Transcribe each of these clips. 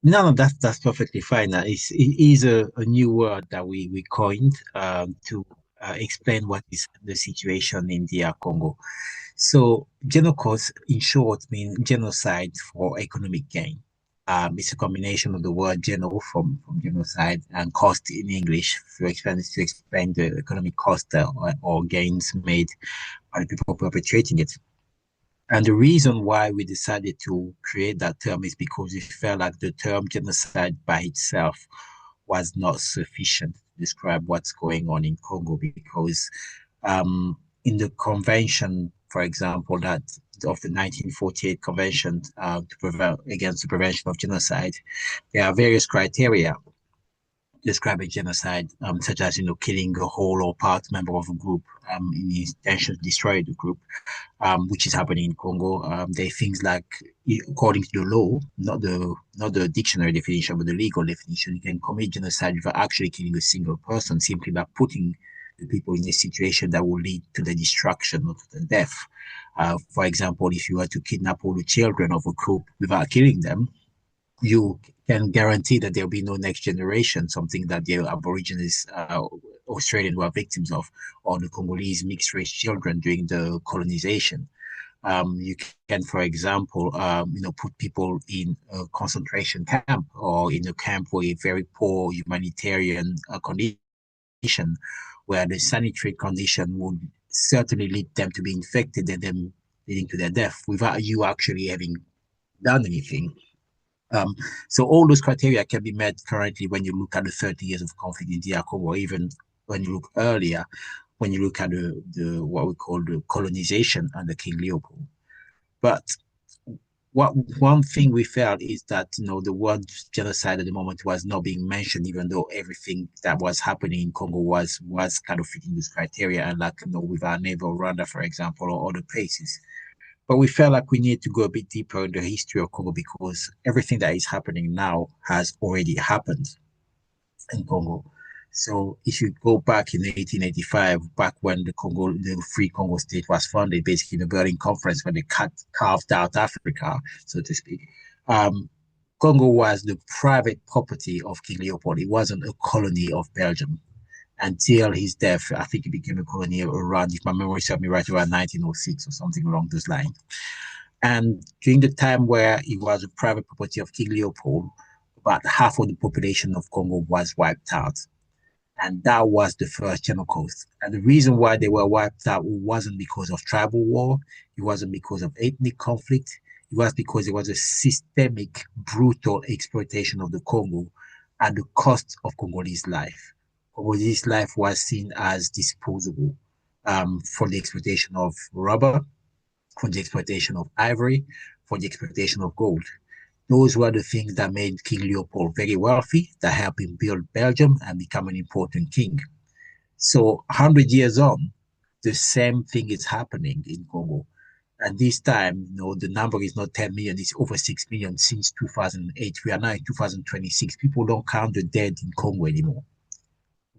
No, that's perfectly fine. It is a new word that we coined to explain what is the situation in DR Congo. So, genocide, in short, means genocide for economic gain. It's a combination of the word geno from genocide and cost in English to explain the economic cost or gains made by the people perpetrating it. And the reason why we decided to create that term is because we felt like the term genocide by itself was not sufficient to describe what's going on in Congo because in the convention, for example, that of the 1948 convention to prevent against the prevention of genocide, there are various criteria describing genocide, such as killing a whole or part member of a group in the intention to destroy the group, which is happening in Congo. There are things like, according to the law, not the dictionary definition, but the legal definition, you can commit genocide without actually killing a single person, simply by putting the people in a situation that will lead to the destruction or to the death. For example, if you were to kidnap all the children of a group without killing them, you can guarantee that there'll be no next generation, something that the Aborigines Australian were victims of, or the Congolese mixed race children during the colonization. You can, for example, put people in a concentration camp or in a camp with very poor humanitarian condition, where the sanitary condition would certainly lead them to be infected and then leading to their death without you actually having done anything. Um, so all those criteria can be met currently when you look at the 30 years of conflict in DR Congo, or even when you look earlier, when you look at the what we call the colonization under King Leopold. But what one thing we felt is that the word genocide at the moment was not being mentioned, even though everything that was happening in Congo was kind of fitting this criteria, and like with our neighbor Rwanda, for example, or other places. But we felt like we needed to go a bit deeper in the history of Congo because everything that is happening now has already happened in Congo. So if you go back in 1885, back when the Free Congo State was founded, basically the Berlin Conference, when they carved out Africa, so to speak, um, Congo was the private property of King Leopold. It wasn't a colony of Belgium until his death. I think it became a colony around, if my memory serves me right, around 1906 or something along those lines. And during the time where it was a private property of King Leopold, about half of the population of Congo was wiped out. And that was the first Genocost. And the reason why they were wiped out wasn't because of tribal war, it wasn't because of ethnic conflict, it was because it was a systemic, brutal exploitation of the Congo at the cost of Congolese life. Congolese life was seen as disposable for the exploitation of rubber, for the exploitation of ivory, for the exploitation of gold. Those were the things that made King Leopold very wealthy, that helped him build Belgium and become an important king. So 100 years on, the same thing is happening in Congo. And this time, the number is not 10 million, it's over 6 million since 2008. We are now in 2026. People don't count the dead in Congo anymore.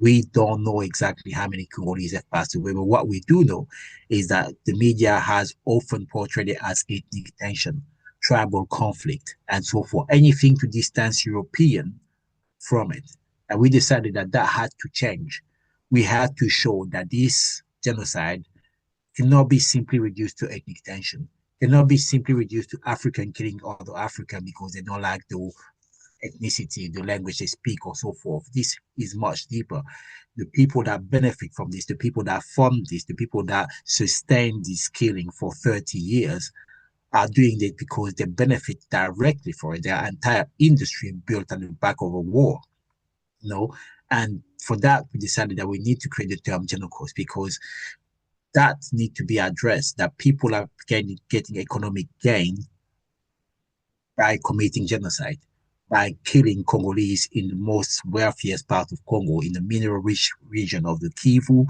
We don't know exactly how many Congolese have passed away, but what we do know is that the media has often portrayed it as ethnic tension, tribal conflict, and so forth. Anything to distance European from it. And we decided that that had to change. We had to show that this genocide cannot be simply reduced to ethnic tension, cannot be simply reduced to African killing other African because they don't like the ethnicity, the language they speak, or so forth. This is much deeper. The people that benefit from this, the people that fund this, the people that sustain this killing for 30 years are doing it because they benefit directly for it. Their entire industry built on the back of a war, you know. And for that, we decided that we need to create the term genocide because that need to be addressed. That people are getting economic gain by committing genocide, by killing Congolese in the most wealthiest part of Congo, in the mineral-rich region of the Kivu.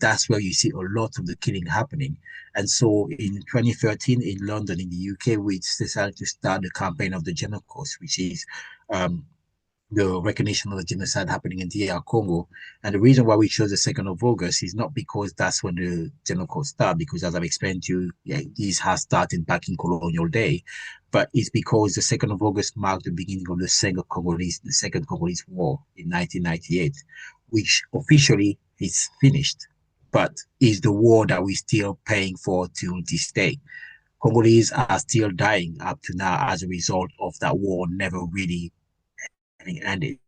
That's where you see a lot of the killing happening. And so in 2013 in London, in the UK, we decided to start the campaign of the Genocide, which is um, the recognition of the genocide happening in DR Congo. And the reason why we chose the 2nd of August is not because that's when the Genocide started, because as I've explained to you, yeah, this has started back in colonial day, but it's because the 2nd of August marked the beginning of the Second Congolese War in 1998, which officially is finished, but is the war that we're still paying for till this day. Congolese are still dying up to now as a result of that war never really ended.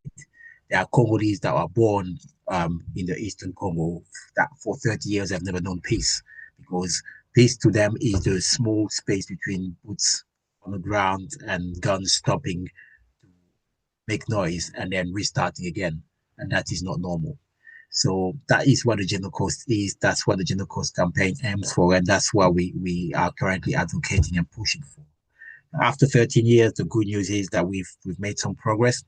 There are Congolese that were born in the Eastern Congo that for 30 years have never known peace, because peace to them is the small space between boots on the ground and guns stopping to make noise and then restarting again. And that is not normal. So that is what the General Coast is. That's what the General Coast campaign aims for. And that's what we are currently advocating and pushing for. After 13 years, the good news is that we've made some progress.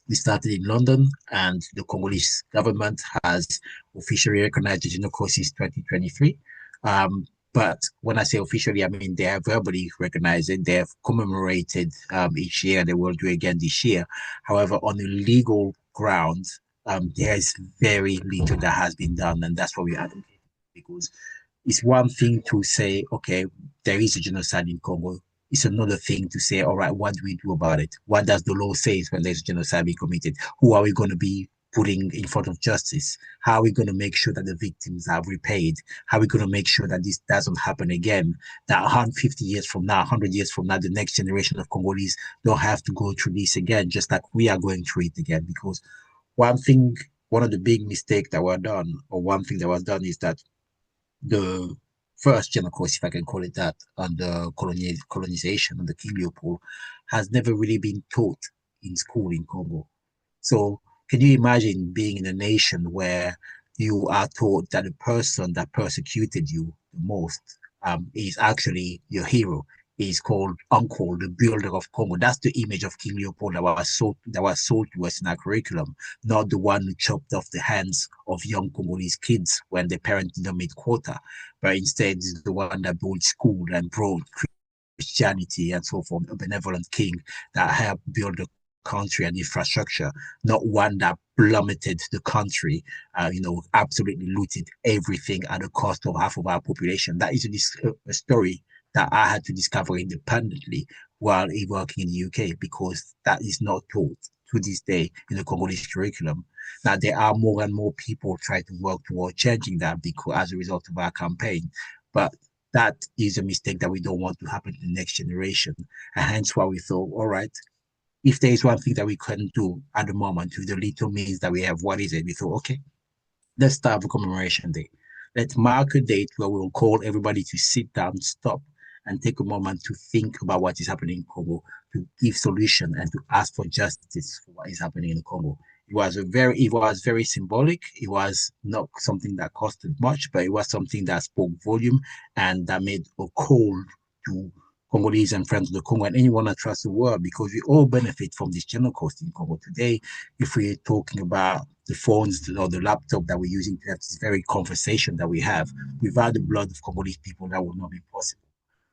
We started in London, and the Congolese government has officially recognized the Genocide since 2023. But when I say officially, I mean they have verbally recognized it. They have commemorated each year. They will do again this year. However, on the legal grounds, there is very little that has been done, and that's what we advocate, because it's one thing to say, okay, there is a genocide in Congo. It's another thing to say, all right, what do we do about it? What does the law say when there's genocide being committed? Who are we going to be putting in front of justice? How are we going to make sure that the victims are repaid? How are we going to make sure that this doesn't happen again? That 150 years from now, 100 years from now, the next generation of Congolese don't have to go through this again, just like we are going through it again. Because one thing, one of the big mistakes that were done, or one thing that was done, is that the first genocide, if I can call it that, under colonization under King Leopold, has never really been taught in school in Congo. So can you imagine being in a nation where you are taught that the person that persecuted you the most is actually your hero? Is called Uncle, the builder of Congo. That's the image of King Leopold that was sold to us in our curriculum, not the one who chopped off the hands of young Congolese kids when their parents didn't meet quota, but instead is the one that built school and brought Christianity and so forth, a benevolent king that helped build the country and infrastructure, not one that plummeted the country, absolutely looted everything at the cost of half of our population. That is a story that I had to discover independently while working in the UK, because that is not taught to this day in the Congolese curriculum. Now, there are more and more people trying to work toward changing that because as a result of our campaign. But that is a mistake that we don't want to happen to the next generation. And hence why we thought, all right, if there is one thing that we can do at the moment with the little means that we have, what is it? We thought, okay, let's start a commemoration day. Let's mark a date where we'll call everybody to sit down, stop, and take a moment to think about what is happening in Congo, to give solution and to ask for justice for what is happening in Congo. It was very symbolic. It was not something that costed much, but it was something that spoke volume and that made a call to Congolese and friends of the Congo and anyone across the world, because we all benefit from this general cost in Congo today. If we're talking about the phones or the laptop that we're using to have this very conversation that we have, without the blood of Congolese people, that would not be possible.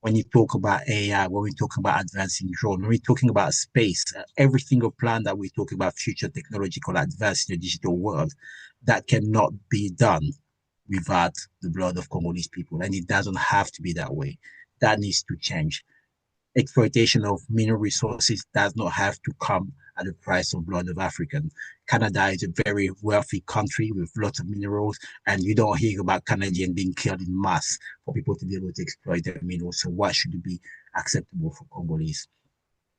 When you talk about AI, when we talk about advancing drone, when we're talking about space, every single plan that we talk about future technological advance in the digital world, that cannot be done without the blood of Congolese people. And it doesn't have to be that way. That needs to change. Exploitation of mineral resources does not have to come at the price of blood of Africans. Canada is a very wealthy country with lots of minerals, and you don't hear about Canadians being killed in mass for people to be able to exploit their minerals. So why should it be acceptable for Congolese?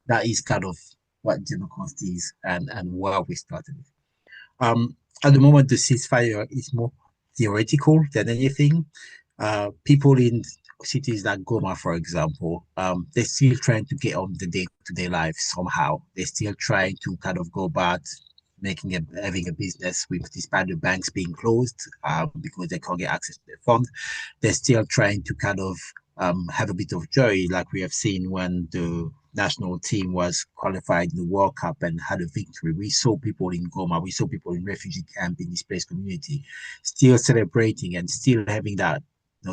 That is kind of what Genocost is and where we started. At the moment, the ceasefire is more theoretical than anything. People in cities like Goma, for example, they're still trying to get on the day-to-day life somehow. They're still trying to kind of go about having a business with despite the banks being closed because they can't get access to their fund. They're still trying to kind of have a bit of joy, like we have seen when the national team was qualified in the World Cup and had a victory. We saw people in Goma, we saw people in refugee camp, in displaced community, still celebrating and still having that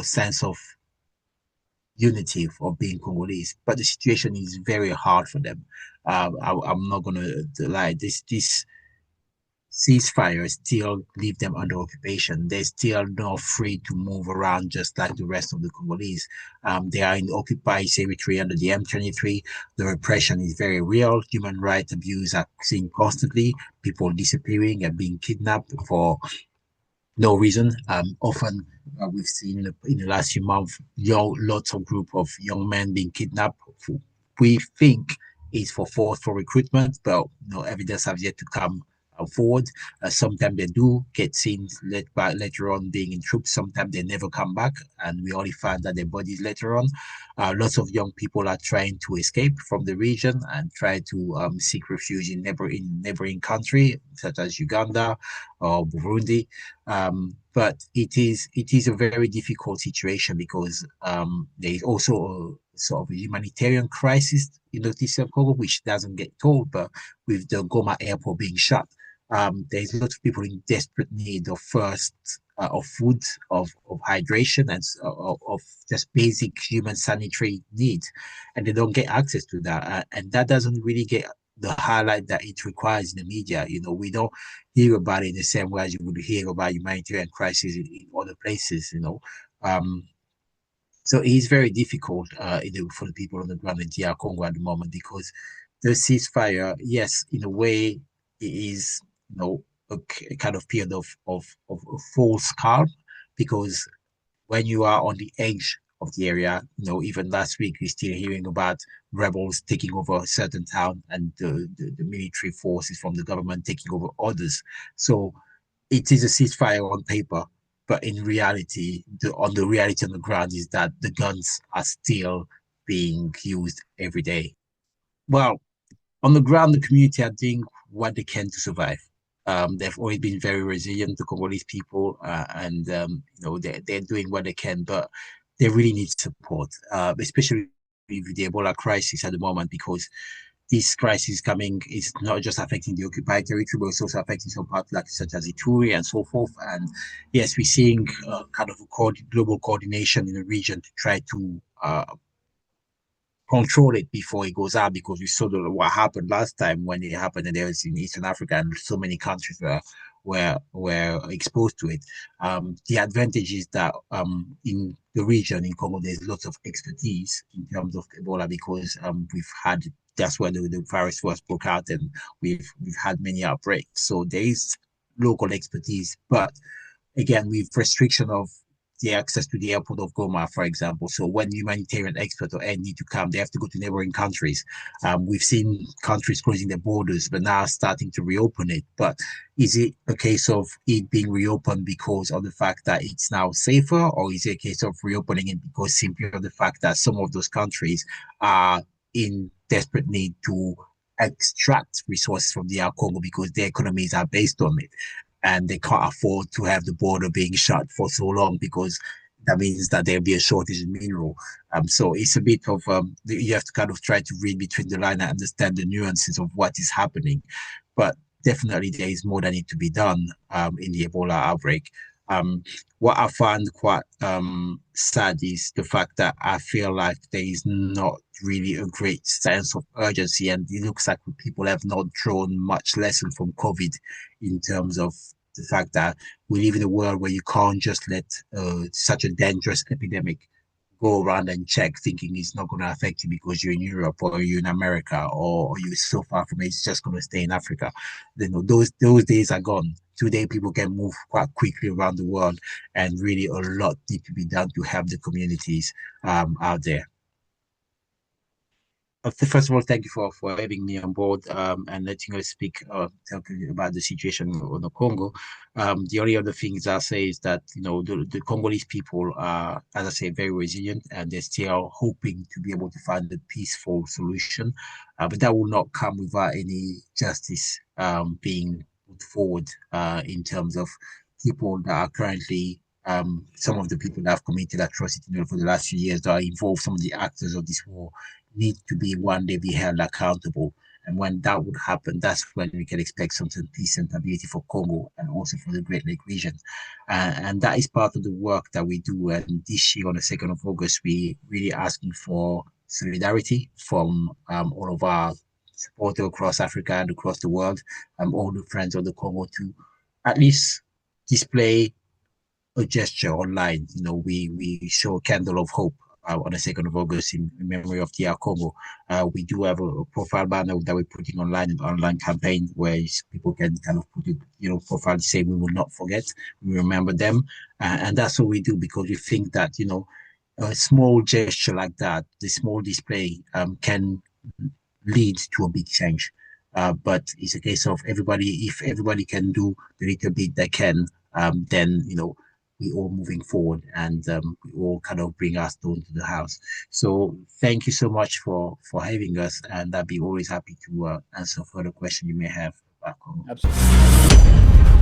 sense of unity of being Congolese, but the situation is very hard for them. I'm not gonna lie. This ceasefire still leave them under occupation. They're still not free to move around just like the rest of the Congolese. They are in occupied territory under the M23. The repression is very real. Human rights abuse are seen constantly. People disappearing and being kidnapped for no reason. Often we've seen in the last few months, lots of group of young men being kidnapped. We think is for forceful recruitment, but no evidence have yet to come forward. Sometimes they do get seen later on being in troops. Sometimes they never come back, and we only find that their bodies later on. Lots of young people are trying to escape from the region and try to seek refuge in neighboring country such as Uganda or Burundi. But it is a very difficult situation because there is also a sort of a humanitarian crisis in the Eastern Congo, which doesn't get told, but with the Goma airport being shut, there's lots of people in desperate need of first of food, of hydration, and of just basic human sanitary needs, and they don't get access to that, and that doesn't really get the highlight that it requires in the media. We don't hear about it in the same way as you would hear about humanitarian crisis in other places. Um, so it is very difficult for the people on the ground in DR Congo at the moment because the ceasefire, yes, in a way, it is a kind of period of false calm because when you are on the edge of the area, even last week we're still hearing about rebels taking over a certain town and the military forces from the government taking over others. So it is a ceasefire on paper, but in reality, the reality on the ground is that the guns are still being used every day. Well, on the ground, the community are doing what they can to survive. They've always been very resilient, the Congolese people, and they're doing what they can, but they really need support, especially with the Ebola crisis at the moment, because this crisis coming is not just affecting the occupied territory, but it's also affecting some parts like such as Ituri and so forth. And yes, we're seeing kind of a global coordination in the region to try to control it before it goes out because we saw what happened last time when it happened and there was in Eastern Africa and so many countries were exposed to it. The advantage is that in the region in Congo there's lots of expertise in terms of Ebola because we've had that's where the virus first broke out and we've had many outbreaks. So there is local expertise, but again with restriction of the access to the airport of Goma, for example. So when humanitarian experts or aid need to come, they have to go to neighboring countries. We've seen countries closing their borders, but now starting to reopen it. But is it a case of it being reopened because of the fact that it's now safer, or is it a case of reopening it because simply of the fact that some of those countries are in desperate need to extract resources from the Congo because their economies are based on it? And they can't afford to have the border being shut for so long because that means that there'll be a shortage in mineral. So it's a bit of you have to kind of try to read between the line and understand the nuances of what is happening. But definitely there is more that need to be done in the Ebola outbreak. Um, what I find quite sad is the fact that I feel like there is not really a great sense of urgency, and it looks like people have not drawn much lesson from COVID in terms of the fact that we live in a world where you can't just let such a dangerous epidemic go around and check thinking it's not going to affect you because you're in Europe or you're in America or you're so far from it, it's just going to stay in Africa. Those days are gone. Today, people can move quite quickly around the world, and really a lot need to be done to help the communities out there. First of all, thank you for having me on board and letting us speak talking about the situation on the Congo. The only other things I'll say is that the Congolese people are, as I say, very resilient and they're still hoping to be able to find a peaceful solution. But that will not come without any justice being put forward in terms of people that are currently some of the people that have committed atrocity for the last few years that are involved, some of the actors of this war need to be one day be held accountable. And when that would happen, that's when we can expect some peace and stability for Congo and also for the Great Lake region. And that is part of the work that we do. And this year, on the 2nd of August, we really asking for solidarity from all of our supporters across Africa and across the world, all the friends of the Congo to at least display a gesture online. We show a candle of hope on the 2nd of August in memory of DR Congo. We do have a profile banner that we're putting online, an online campaign where people can kind of put it, profile to say we will not forget, we remember them. And that's what we do because we think that, a small gesture like that, the small display can lead to a big change. But it's a case of if everybody can do the little bit they can, then, we all moving forward and we all kind of bring our stone to the house. So thank you so much for having us, and I'll be always happy to answer further questions you may have about Congo. Absolutely.